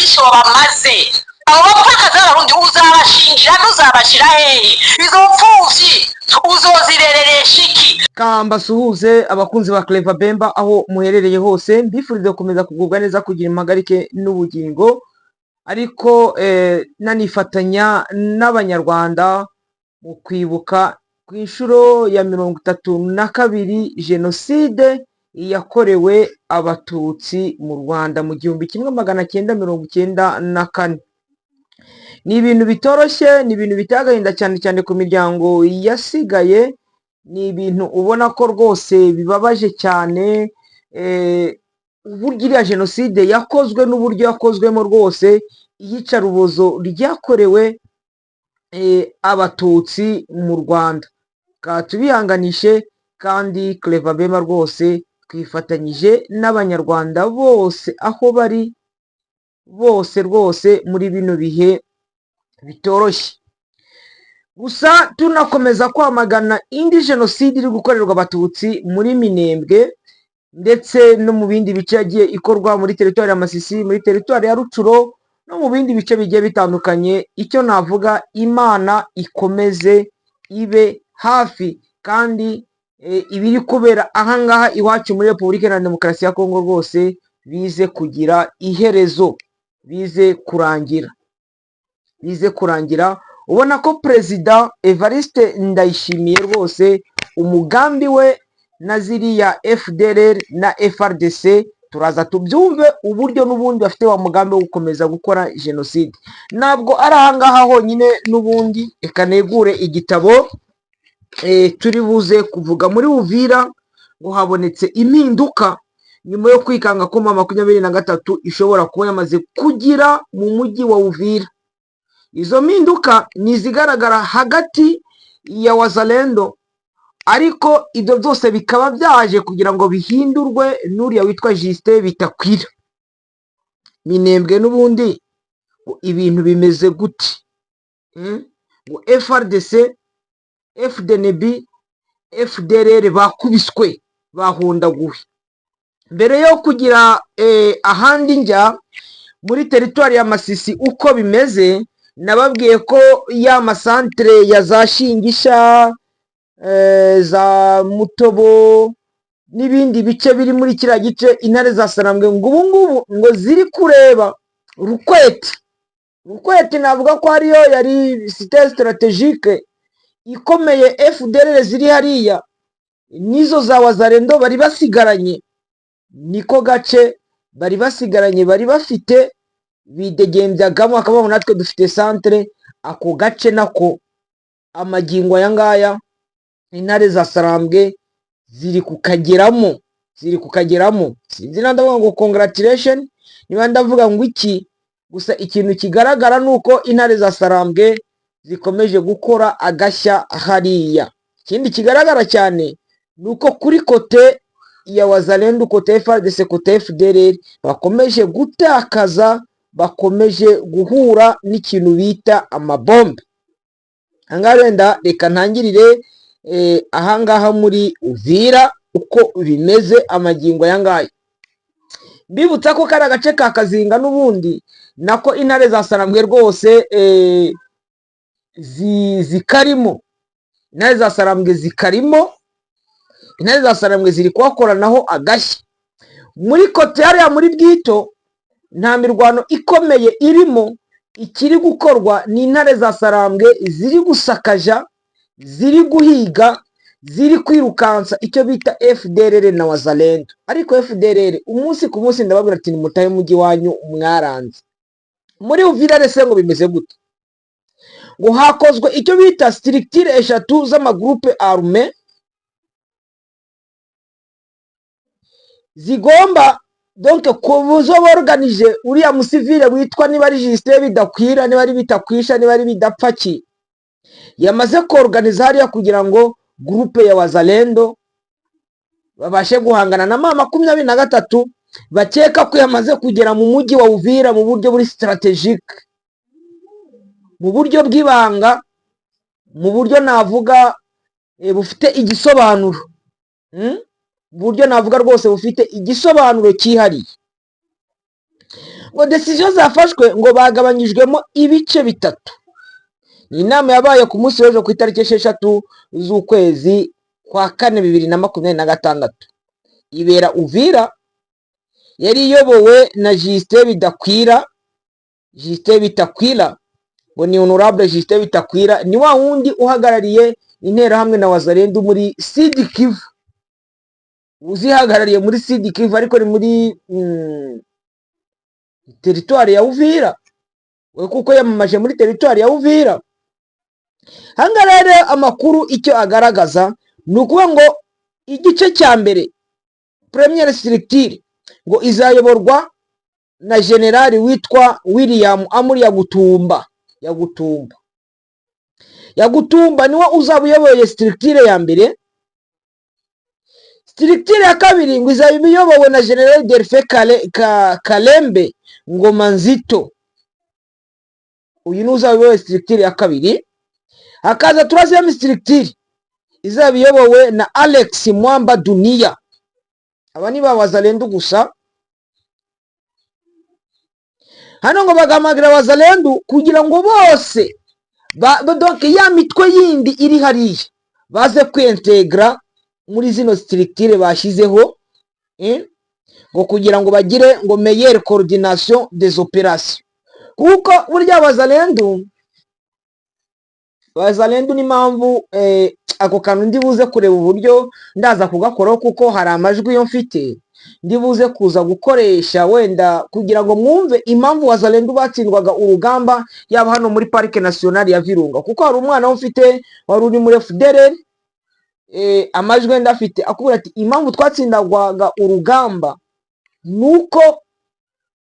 byinshi wabamaze abo bapfakazi b'abarundi uzabashingira ntuzabashyira hehe izo mfuvyi uzozirereresha iki? Kamba suhuze abakunzi ba Clever Bemba aho muherereye hose, mbifurize gukomeza kugubwa neza, kugira impagarike n'ubugingo, ariko nanifatanya n'abanyarwanda mu kwibuka ku inshuro ya 32 jenoside yakorewe abatutsi mu Rwanda mu 1994. Ni ibintu bitoroshye, ni ibintu bitagahinda cyane cyane ku miryango yasigaye, ni ibintu ubona ko rwose bibabaje cyane, uburyo iriya jenoside yakozwe n'uburyo yakozwemo rwose, iyicarubozo ryakorewe abatutsi mu Rwanda. Tubihanganishe, kandi Clever Bemba rwose twifatanyije n'abanyarwanda bose aho bari bose rwose muri bino bihe bitoroshye. Gusa tunakomeza kwamagana indi jenoside iri gukorerwa abatutsi muri Minembwe ndetse no mu bindi bice yagiye ikorwa muri teritwari ya Masisi, muri teritwari ya Rucuro no mu bindi bice bigiye bitandukanye. Icyo navuga, Imana ikomeze ibe hafi, kandi ibiri kubera ahangaha iwacu muri Repubulika Iharanira Demokarasi ya Kongo rwose bize kugira iherezo, bize kurangira. Ubona ko Perezida Evariste Ndayishimiye rwose umugambi we na ziriya FDLR na FRDC turaza tubyumve uburyo n'ubundi bafite wa mugambi wo gukomeza gukora jenoside. Ntabwo ari ahangaha honyine n'ubundi, reka negure igitabo turi buze kuvuga. Muri Uvira ngo habonetse impinduka nyuma yo kwikanga ko 23 ishobora kuba yamaze kugira mu mujyi wa Uvira. Izo mpinduka ni izigaragara hagati ya Wazalendo, ariko ibyo byose bikaba byaje kugira ngo bihindurwe n'uriya witwa Justin Bitakwira. Minembwe n'ubundi ibintu bimeze gute? Ngo FRDC, FDNB, FDLR bakubiswe, bahondaguwe. Mbere yo kugira ahandi njya muri teritwari ya Masisi uko bimeze, nababwiye ko ya masantere ya za Shingisha, za Mutobo n'ibindi bice biri muri kiriya gice, intare za Sarambwe ngo ubungubu ngo ziri kureba Rukwete. Navuga ko ariyo yari site strategique ikomeye. FDLR ziri hariya nizo za Wazalendo bari basigaranye, niko gace bari basigaranye, bari bafite bidegembyagamo, akabamo natwe dufite centre. Ako gace nako amagingo aya ngaya intare za Sarambwe ziri kukageramo. Sinzi ndavuga ngo congratulation, niba ndavuga ngo iki, gusa ikintu kigaragara nuko intare za Sarambwe zikomeje gukora agashya hariya. Ikindi kigaragara cyane nuko kuri kote ya Wazalendo, kote FARDC, kote FDLR bakomeje gutakaza, bakomeje guhura n'ikintu bita amabombe. Ahangaha wenda reka ntangirire ahangaha muri Uvira uko bimeze amagingo yangaya. Bibutsa ko kari agace ka Kazinga n'ubundi nako intare za Sarambwe rwose zikarimo. Intare za Sarambwe zikarimo, intare za Sarambwe ziri kuhakoranaho agashya. Muri kote hariya muri Bwito nta mirwano ikomeye irimo, ikiri gukorwa ni intare za Sarambwe ziri gusakaja, ziri guhiga, ziri kwirukansa icyo bita FDLR na Wazalendo. Ariko FDLR umunsi ku munsi ndababwira ati nimutahe mujyi wanyu mwaranze. Muri Uvira rese ngo bimeze gute? Ngo hakozwe icyo bita structure 3 z'amagroupe armé zigomba donc kubuzo borganije uriya musivile witwa niba ari Justin Bidakwira, niba ari Bitakwisha, niba ari Bidapfaki, yamaze kuorganiza hariya kugira ngo groupe ya Wazalendo babashe guhangana na 23 bakeka ko yamaze kugera mu mujyi wa Uvira mu buryo buri strategique, mu buryo bw'ibanga, mu buryo navuga bufite igisobanuro, buryo navuga rwose bufite igisobanuro cyihariye. ngo decision zafashwe ngo bagabanyijwemo ibice bitatu. Ni inama yabaye ku munsi w'ejo ku itariki 6 z'ukwezi kwa kane 2026 ibera Uvira, yari iyobowe na Justin Bitakwira ngo ni honorable Justin Bitakwira, ni wa wundi uhagarariye interahamwe na Wazalendo muri Sud Kivu, uzihagarariye muri Sud Kivu ariko ni muri teritwari ya Uvira, we kuko yamamaje muri teritwari ya Uvira. Hanga rero amakuru icyo agaragaza ni ukuvuga ngo igice cya mbere première structure ngo izayoborwa na generali witwa William Amuri Yagutumba niwe uzaba uyoboye structure ya mbere. Structure ya kabiri ngo izaba iyobowe na general Delphin Kalembe Ngoma Nzito, uyu ni uzaba uyoboye structure ya kabiri. Hakaza troisième structure izaba iyobowe na Alex Mwamba Dunia, aba ni ba Wazalendo gusa. Hano ngo bagamagira Wazalendo kugira ngo bose donc ya mitwe yindi iri hariya baze kwintegra muri zino structure bashyizeho, ngo kugira ngo bagire ngo meilleure coordination des opérations. Kuko burya Wazalendo ni mpamvu ako kantu ndibuze kureba uburyo ndaza kugakoraho, kuko hari amajwi yo mfite ndibuze kuza gukoresha wenda kugira ngo mwumve impamvu Wazalendo batsindwaga urugamba yaba hano muri Parike Nationale ya Virunga. Kuko hari umwana ufite wari uri muri FDLR, amajwi wenda afite akubwira ati impamvu twatsindagwaga urugamba nuko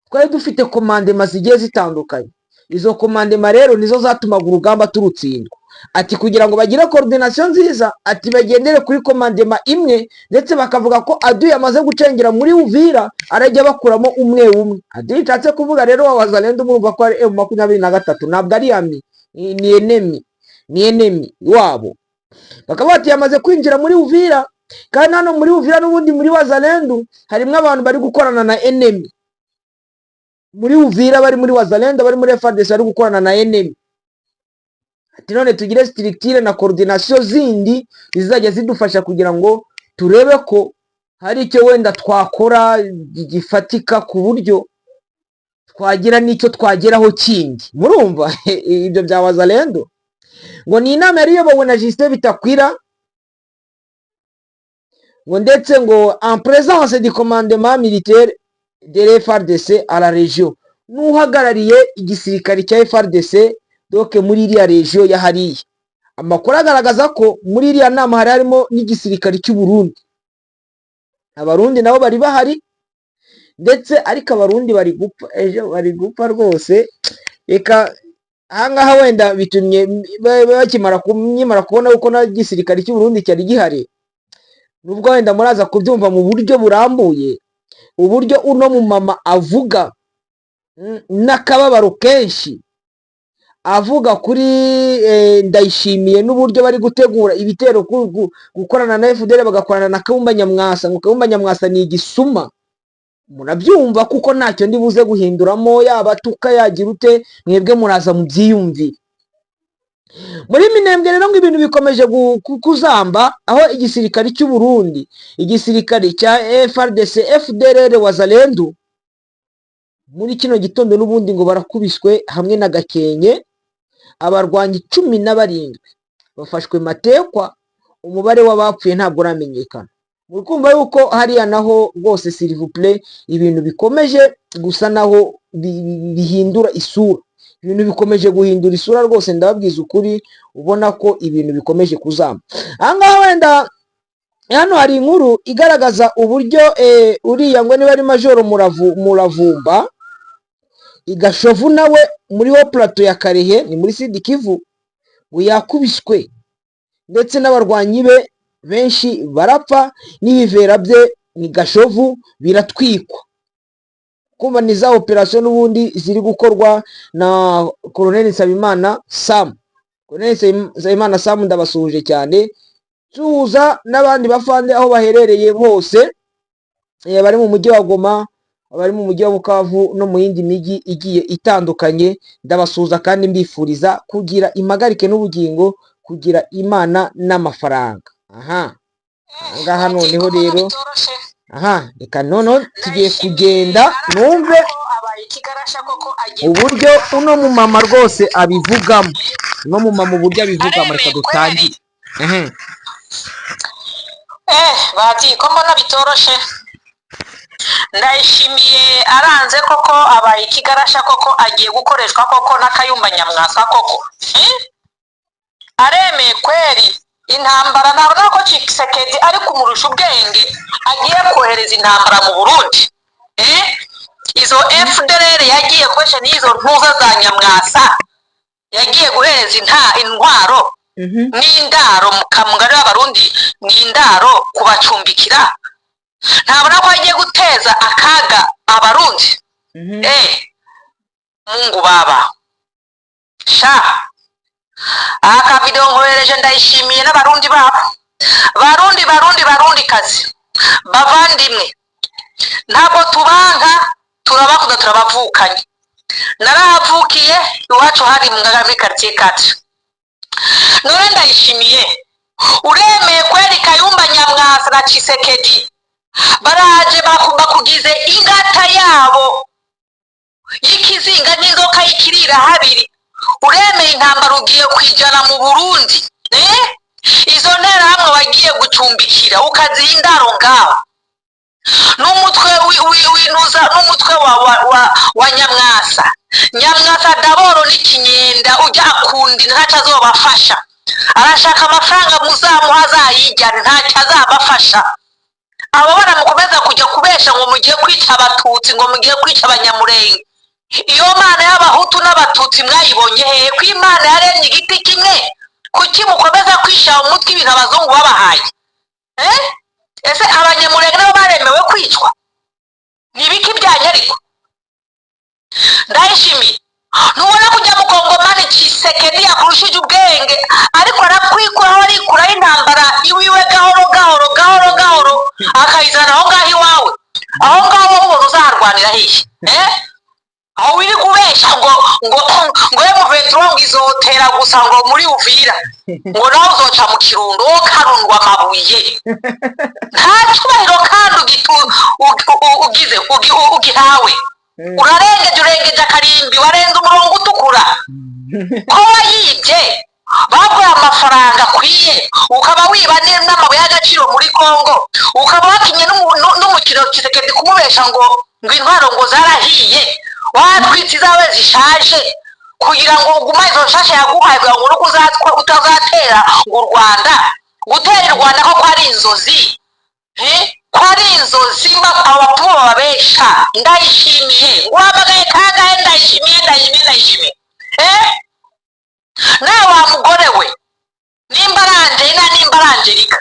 twari dufite commandement zigiye zitandukanye. Izo commandement rero nizo zatumaga urugamba turutsindwa. Ati kugira ngo bagire coordination nziza, ati bagendere kuri commandement imwe, ndetse bakavuga ko Adu yamaze gucengera muri Uvira arajya bakuramo umwe. Adi icatse kuvuga rero wa Wazalendo murumva ko ari M23 ntabwo ari yami, ni enemy wabo. Bakaba bati yamaze kwinjira muri Uvira, kandi hano muri Uvira n'ubundi muri Wazalendo harimo abantu bari gukorana na enemy. Muri Uvira bari muri Wazalendo bari muri FARDC bari gukorana na enemy. Ati none tugire structure na coordination zindi zizajya zidufasha kugira ngo turebe ko hari icyo wenda twakora gifatika ku buryo twagira n'icyo twageraho kindi. Murumva ibyo bya Wazalendo. Ngo ni inama yari iyobowe na Justin Bitakwira, ngo ndetse ngo en présence du commandement militaire de FARDC à la région, n'uhagarariye igisirikare cya FARDC donc muri iriya region ya hariya. Amakuru agaragaza ko muri iriya nama hari harimo n'igisirikare cy'u Burundi. Abarundi nabo bari bahari, ndetse ariko Abarundi bari gupfa rwose. Reka ahangaha wenda bitumye bakimara kubona uko na gisirikare cy'u Burundi cyari gihari, nubwo wenda muraza kubyumva mu buryo burambuye, uburyo uno mu mama avuga n'akababaro kenshi, avuga kuri Ndayishimiye n'uburyo bari gutegura ibitero gukorana na FDL bagakorana na Kayumba Nyamwasa. Ngo Kayumba Nyamwasa ni igisuma, murabyumva kuko ntacyo ndibuze guhinduramo, yaba tuka yagira ute, mwebwe muraza mu byiyumvire. Muri Minembwe rero ngo ibintu bikomeje kuzamba, aho igisirikare cy'u Burundi, igisirikare cya FARDC, FDLR, Wazalendo muri kino gitondo n'ubundi ngo barakubiswe hamwe na Gakenke. Abarwanyi 17 bafashwe matekwa, umubare w'abapfuye ntabwo uramenyekana. Mukumva yuko hariya naho rwose s'il vous plaît ibintu bikomeje gusa naho bihindura isura. Ibintu bikomeje guhindura isura rwose, ndababwiza ukuri, ubona ko ibintu bikomeje kuzamba. Ahangaha wenda hano hari inkuru igaragaza uburyo uriya ngo niba ari Majoro Muravumba Igashovu nawe muri ho plateau ya Karehe ni muri Sud Kivu ngo yakubiswe, ndetse n'abarwanyi be benshi barapfa, n'ibivera bye ni Gashovu biratwikwa. Kumva ni za operation n'ubundi ziri gukorwa na Colonel Nsabimana Sam. Colonel Nsabimana Sam ndabasuhuje cyane, tuza n'abandi bafande aho baherereye bose, bari mu mujyi wa Goma, abari mu mujyi wa Bukavu no mu yindi mijyi igiye itandukanye, ndabasuhuza kandi mbifuriza kugira impagarike n'ubugingo, kugira Imana n'amafaranga. Aha ngaha noneho rero, reka noneho tugiye kugenda numve uburyo uno mumama rwose abivugamo, uno mumama uburyo abivugamo. Reka dutangire. bati ko mbona bitoroshe. Ndayishimiye aranze koko abaye ikigarasha koko, agiye gukoreshwa koko n'Akayumba Nyamwasa koko. Aremeye kweri intambara, ntabona ko Tshisekedi ari kumurusha ubwenge, agiye kohereza intambara mu Burundi. Izo FDLR yagiye kwesha n'izo ntuza za Nyamwasa, yagiye guhereza intwaro n'indaro mukamugari w'Abarundi, n'indaro kubacumbikira. Ntabona ko agiye guteza akaga Abarundi. Mungu baba sha aka video nkohereje Ndayishimiye n'Abarundi babo. Barundi kazi bavandimwe, ntabwo tubanka, turabakunda, turabavukanye. Narahavukiye iwacu hari muri quartier 4. None Ndayishimiye uremeye kweri Kayumba Nyamwasa na Tshisekedi baraje bakugize ingata yabo y'ikizinga n'inzoka y'ikirira habiri. Uremeye intambara ugiye kwijana mu Burundi. Izo ntera hamwe wagiye gucumbikira ukaziha indaro ngaho n'umutwe w'intuza, n'umutwe wa Nyamwasa. Nyamwasa daboro n'ikinyenda ujya akundi ntacyo azobafasha. Arashaka amafaranga muzamuha azayijyana, ntacyo azabafasha. Abo bana mukomeza kujya kubesha ngo mugiye kwica Abatutsi, ngo mugiye kwica Abanyamurenge. Iyo Mana y'Abahutu n'Abatutsi mwayibonye hehe? Ko Imana yaremye igiti kimwe, kuki mukomeza kwisha umutwe ibintu abazungu babahaye? Ese Abanyamurenge nabo baremewe kwicwa? Nibiki byanyu ariko? Ndayishimiye ntubona kujya mu Kongomani Tshisekedi yakurushije ubwenge, ariko arakwikuraho, arikuraho intambara iwiwe gahoro akayizana aho ngaho iwawe. Aho ngaho ubona uzaharwanira hehe? Aho wiri kubesha ngo M23 ngo izotera gusa ngo muri Uvira, ngo nawe uzoca mu Kirundo karundwa amabuye. Nta cyubahiro kandi ugihawe. Urengeje akarimbi, warenze umurongo utukura. Ko wayibye baguha amafaranga akwiye, ukaba wiba n'amabuye y'agaciro muri Kongo, ukaba wakinye n'umukino Tshisekedi kumubesha ngo intwaro ngo zarahiye, watwitse izawe zishaje kugira ngo uguma izo nshasha yaguhaye kugira ngo nuko utazatera u Rwanda. Gutera u Rwanda ko ari inzozi, ko ari inzozi abapfumu babesha. Ndayishimiye uhamagaye kangahe? Ndayishimiye nawe wa mugore we, nimba arangelika,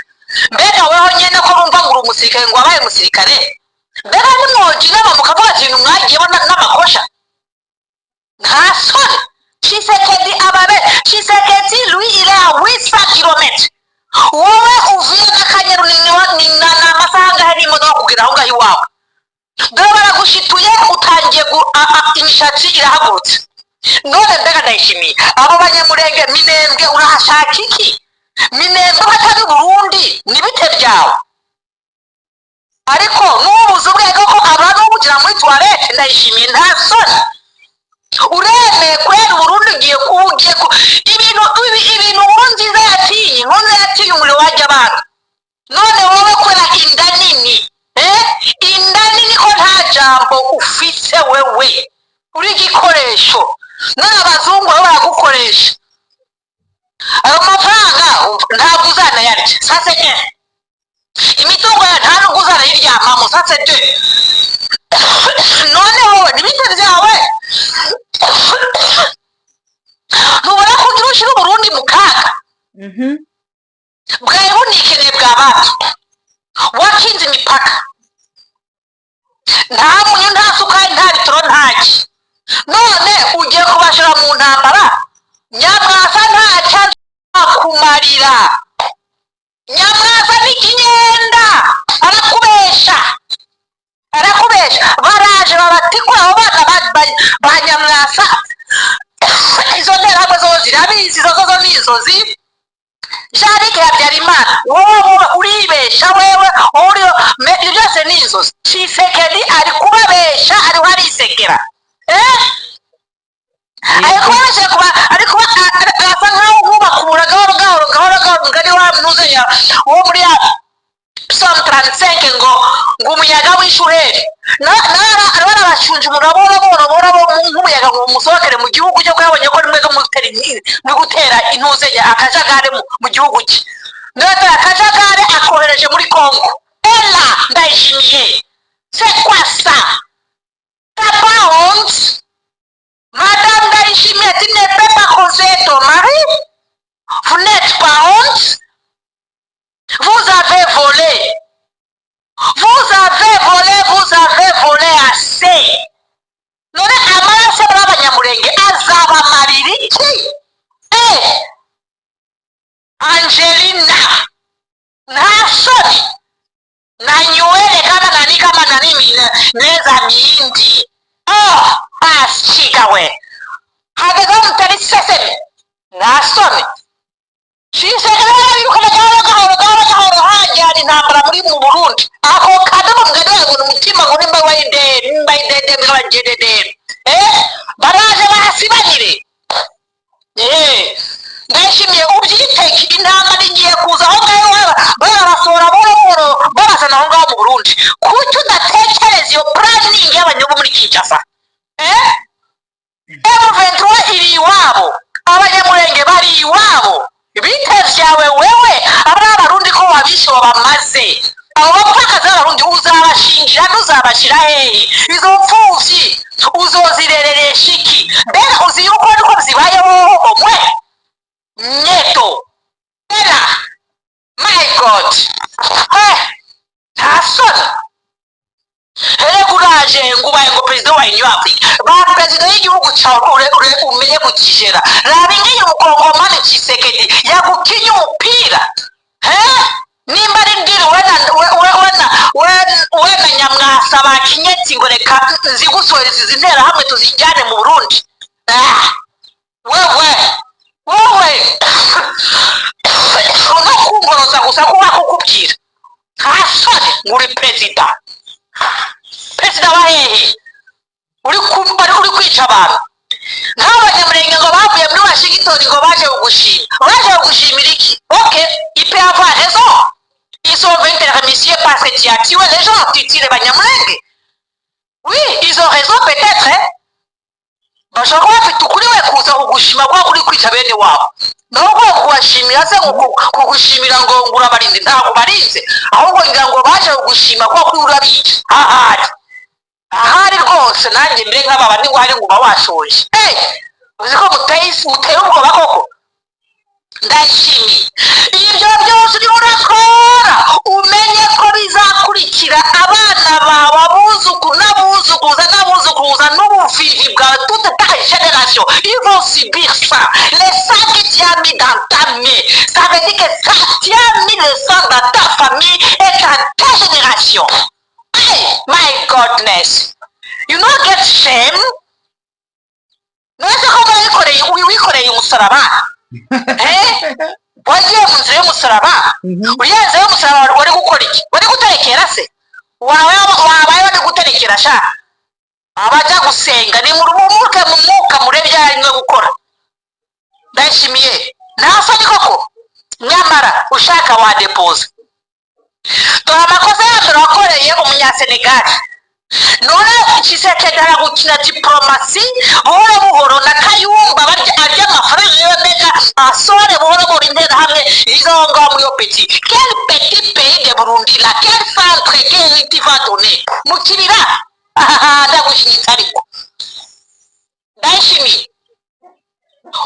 mbega weho nyene ko bumva ngo uri umusirikare, ngo wabaye umusirikare, mbega nimwoji inama mukavuga ati ibintu mwagiyeho n'amakosha? Nta soni. Tshisekedi lui il est à 800 km. Wowe uvuye n'Akanyaru n'amasaha angahe n'imodoka kugira aho ngaho iwawe? Dore baragushituye, utangiye imishatsi irahagurutse. None mbega Ndayishimiye abo Banyamurenge Minembwe urahashaka iki? Minembwe batari Burundi n'ibite byawe. Ariko n'ubuze ubwenge ko abantu bugira muri toilette. Ndayishimiye nta soni. Uremeye kwera Burundi ugiye ibintu Nkurunziza yatinye umuriro wajya abantu. None wowe kwera inda nini, inda nini ko nta jambo ufise wewe, uri igikoresho. None abazungu baba baragukoresha. Ayo mafaranga ntabwo uzanayarya. Sase imitungo ya nta nubwo uzanayiryamamo. Sase none wowe n'ibiti byawe ntubona ko ugira ushyira Uburundi mu kaga. Bwari bunikeneye bwa bato, wakinze imipaka, nta munyu, nta sukari, nta bitoro, ntaki. None ugiye kubashira mu ntambara. Nyamwasa ntacyo azakumarira. Nyamwasa n'ikinyenda arakubesha. Baraje inzozi Jean-Luc Habyarimana wowe uribesha wewe uriyo ibyo byose ni inzozi Tshisekedi ari kubabesha ariho arisekera ariko asa nkaho nkubakura gahoro ngari wa muzenya wo muri ya Psalm 35 ngo umuyaga w'ishuheri nara bashunje murabona nk'umuyaga ngo musohokere mu gihugu cyo kwabonye ko rimwe mu gutera intuzenya akajagare mu gihugu cye ndetse akajagare akohereje muri Congo ela Ndayishimiye c'est quoi ça t'as pas honte Madame Ndayishimiye, tu ne peux pas conseiller ton mari? Vous n'êtes pas honte? Vous avez volé. Vous avez volé assez. None amaraso y'abanyamurenge azaba maririki. Angelina Nasoni na nywele kama nani neza miindi. Ashikawe hagaga mutari seseme Nasoni Tshisekedi yuko gahoro hajyana intambara muri mu Burundi ako kadomo mugado umutima ngo nimba wayidede mwajedede baraje barasibanire Ndayishimiye ubyiteke intambara ngiye kuza aho ngaho barasora bororo barasana aho ngaho mu Burundi kuki udatekereza iyo planning y'abanyago muri Kinshasa M23 iri iwabo abanyamurenge bari iwabo bitevyawe wewe abarundi ko wabisho bamaze abo bapfakaza abarundi uzabashingira ntuzabashira hehe izo mfuvyi uzozirereresha iki mbega uzi yuko niko zibayeho mwe nyeto era my god Nasoni Kuraje ngubaye ngo president wa New Africa ba president y'igihugu cyawe umenye gukijera rabingiye umukongomani Tshisekedi yagukinye umupira nimba ari ndiri wena nyamwasa bakinyetsi ngo reka nzigusohereza izintera hamwe tuzijyane mu Burundi wewe unakumboroza gusa kuba kukubwira Nasoni nguri president wa hehe uri kwica abantu nk'abanyamurenge ngo bavuye muri Washington ngo baje kugushimira iki il peut avoir raison ils ont vaincu monsieur parce que tu as tué les gens tu tires banyamurenge oui ils ont raison peut-être bashaka bafite ukuri we kuza kugushima kwa kuri kwica bene wabo nubwo kubashimira se kugushimira ngo urabarinze ntabwo barinze ahubwo ngira ngo baje kugushima kwa kuri urabica ahari rwose nanjye mbere nk'aba ni ngo hari ngo bawashoje uzi ko muteye ubwoba koko Ndayishimiye ibyo byose uri urakora umenye ko bizakurikira abana bawe abuzukuruza n'ubuvivi bwawe toute ta génération ils vont subir ça les sang que tu as mis dans ta main ça veut dire que ça tu as mis le sang dans ta famille et dans ta génération my godness you not get shame nese ko wikoreye umusaraba wagiye mu nzira y'umusaraba uyenze y'umusaraba wari gukora iki wari guterekera se wabaye wari guterekera sha abajya gusenga ni mu mwuka murebye yarimwe gukora Ndayishimiye Nasoni koko nyamara ushaka wa deposit dore amakosa yacu turakoreye umunyasenegali none Tshisekedi aragukina diplomasi buhoro na Kayumba arya amafaranga y'Amerika asore buhoro intera hamwe izo ngaho muri opeti quel petit pays de Burundi la quel centre qui va donner mukirira ndagushitsa ariko Ndayishimiye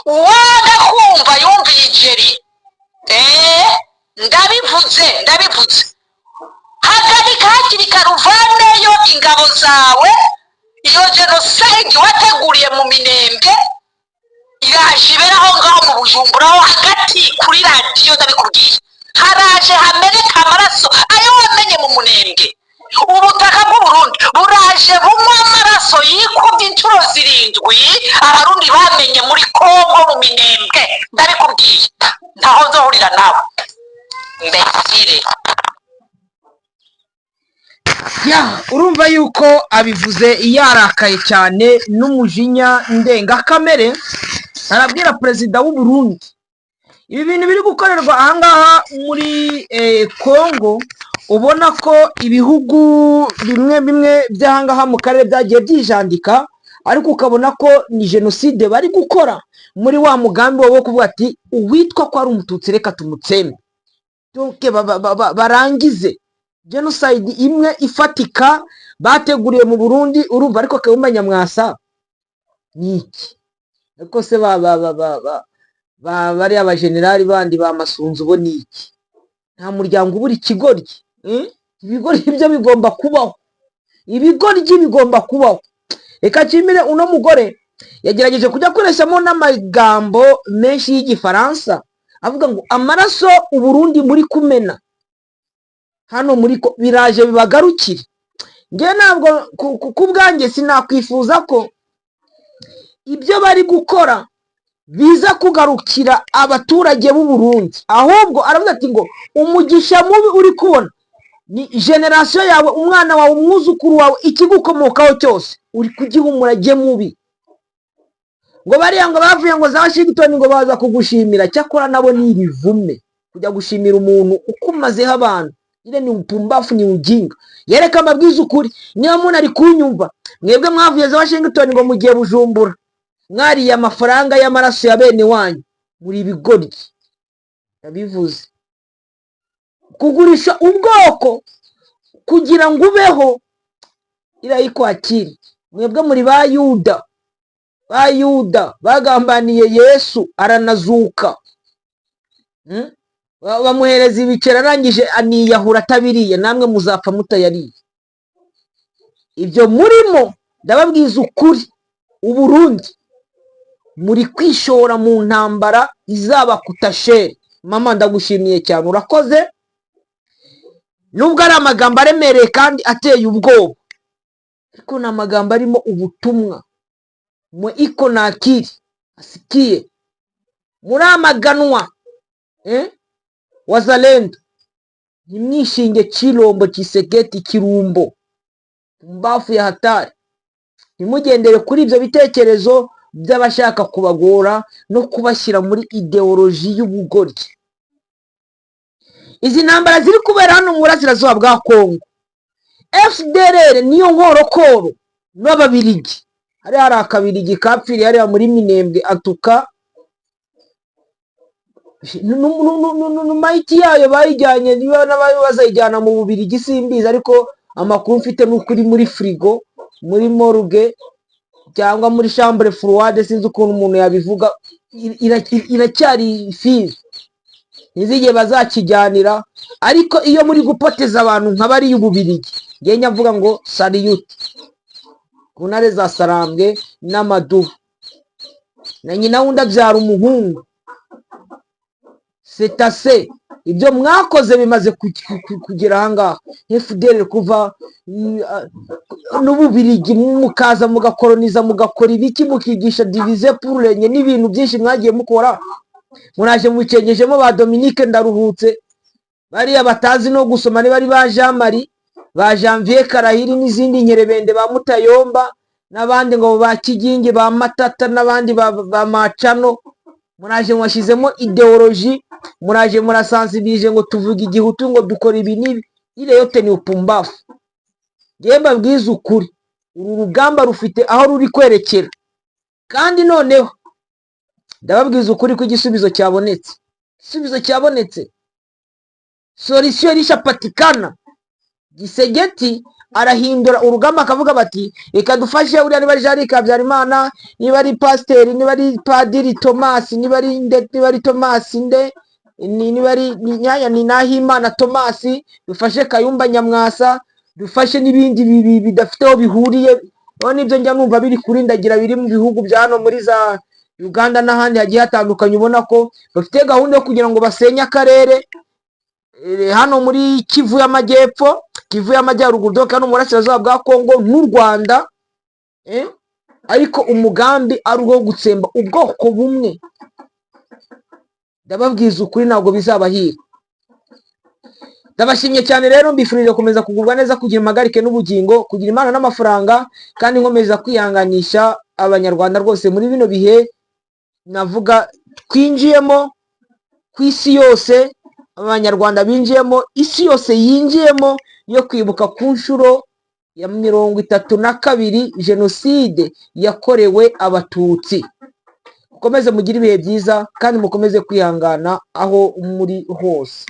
wanga kumva yumva igeri ndabivuze hagarika hakiri kare uvaneyo ingabo zawe iyo genocide wateguriye mu Minembwe iraje iberaho ngaho mu Bujumbura aho hagati kuri radiyo ndabikubwiye haraje hameneka amaraso ayo wamenye mu Munembwe ubutaka bw'u Burundi buraje bunywa amaraso yikubye inshuro 7 indwi abarundi bamenye muri Kongo mu Minembwe ndabikubwiye ntaho nzohurira nawe mbesire. urumva yuko abivuze yarakaye cyane n'umujinya ndengakamere, arabwira perezida w'u Burundi ibi bintu biri gukorerwa ahangaha muri Kongo, ubona ko ibihugu bimwe bimwe by'ahangaha mu karere byagiye byijandika, ariko ukabona ko ni jenoside bari gukora muri wa mugambi wo kuvuga ati uwitwa ko ari umututsi reka tumutsembe, barangize genocide imwe ifatika bateguriye mu Burundi. Urumva ariko Kayumba Nyamwasa niki ariko se bari abajenerali bandi ba Masunzu bo niki? Nta muryango ubura ikigoryi. Ibigoryi ibyo bigomba kubaho, ibigoryi bigomba kubaho. Reka kimire uno mugore yagerageje kujya akoreshamo n'amagambo menshi y'igifaransa avuga ngo amaraso u Burundi muri kumena hano muri ko biraje bibagarukire. Nge ntabwo kubwanjye sinakwifuza ko ibyo bari gukora biza kugarukira abaturage b'u Burundi, ahubwo aravuga ati ngo umugisha mubi uri kubona ni generation yawe, umwana wawe, umwuzukuru wawe, ikigukomokaho cyose uri kugiha umurage mubi. Ngo bariya ngo bavuye ngo za Washington ngo baza kugushimira, cyakora nabo ni ibivume kujya gushimira umuntu ukumazeho abantu. Ile ni upumbafu, ni ujinga. Yereka mabwiza ukuri, niba umuntu ari kunyumva, mwebwe mwavuye za Washington ngo mugiye Bujumbura, mwariye amafaranga y'amaraso ya bene wanyu, muri ibigoryi. Yabivuze kugurisha ubwoko kugira ngo ubeho irayikwakira. Mwebwe muri ba Yuda bagambaniye Yesu aranazuka, bamuhereza ibiceri arangije aniyahura atabiriye, namwe muzapfa mutayariye. Ibyo murimo ndababwiza ukuri, u Burundi muri kwishora mu ntambara izaba kutashere. Mama ndagushimiye cyane, urakoze. Nubwo ari amagambo aremereye kandi ateye ubwoba, ariko ni amagambo arimo ubutumwa. Mwe iko na akili asikie, muramaganwa wazalendo, nimwishinge Chilombo, Chisegeti, Kirumbo, mbafu ya hatari. Nimugendere kuri ibyo bitekerezo by'abashaka kubagora no kubashyira muri ideoloji y'ubugoryi. Izi ntambara ziri kubera hano mu burasirazuba bwa Kongo, FDLR niyo nkorokoro n'ababiligi. Hari akabirigi kapfiri hariya muri Minembwe atuka numaiti yayo bayijyanye, niba n'abayo bazayijyana mu Bubiligi simbizi, ariko amakuru mfite n'ukuri muri frigo, muri morgue cyangwa muri chambre froide, sinzi ukuntu umuntu yabivuga. Iracyari fizi, nizige bazakijyanira. Ariko iyo muri gupoteza abantu nk'abari y'Ububiligi, ngenya mvuga ngo salute kunare za Sarambwe n'Amadubu, na nyina wundi abyara umuhungu. Setase ibyo mwakoze bimaze kugera ahangaha. FDL kuva n'Ububiligi mukaza mugakoloniza, mugakora ibiki, mukigisha divize pour renye n'ibintu byinshi mwagiye mukora. Muraje mubicengejemo ba Dominique Ndaruhutse, bariya batazi no gusoma, ni bari ba Jean Marie, ba Janvier Karahiri n'izindi nyerebende, ba Mutayomba n'abandi ngo ba Kigingi, ba Matata n'abandi ba Macano. Muraje mwashizemo ideoloji, muraje murasensibilize ngo tuvuga igihutu, ngo dukora ibi nibi. Ile yote ni upumbafu. Ngemba bwiza ukuri, uru rugamba rufite aho ruri kwerekera, kandi noneho ndababwiza ukuri ko igisubizo cyabonetse. Igisubizo cyabonetse, solution irishapatikana. Gisegeti arahindura urugamba akavuga bati reka dufashe uriya, niba ari Jean Habyarimana, niba ari pasiteri, niba ari padiri Thomas, niba ari Thomas nde, niba ari Nyaya ni Nahimana Thomas, dufashe Kayumba Nyamwasa, dufashe n'ibindi bidafite aho bihuriye. None ibyo njya numva biri kurindagira, biri mu bihugu bya hano muri za Uganda n'ahandi hagiye hatandukanye, ubona ko bafite gahunda yo kugira ngo basenye akarere hano muri Kivu y'Amajyepfo, Kivu y'Amajyaruguru, doka no mu burasirazuba bwa Kongo n'u Rwanda. ariko umugambi ari uwo gutsemba ubwoko bumwe. Ndababwiza ukuri ntabwo bizabahira. Ndabashimye cyane rero, mbifurije gukomeza kugubwa neza, kugira impagarike n'ubugingo, kugira imana n'amafaranga, kandi nkomeza kwihanganisha abanyarwanda rwose muri bino bihe navuga twinjiyemo ku isi yose, abanyarwanda binjiyemo, isi yose yinjiyemo, yo kwibuka ku nshuro ya 32 jenoside yakorewe abatutsi. Mukomeze mugire ibihe byiza kandi mukomeze kwihangana aho muri hose.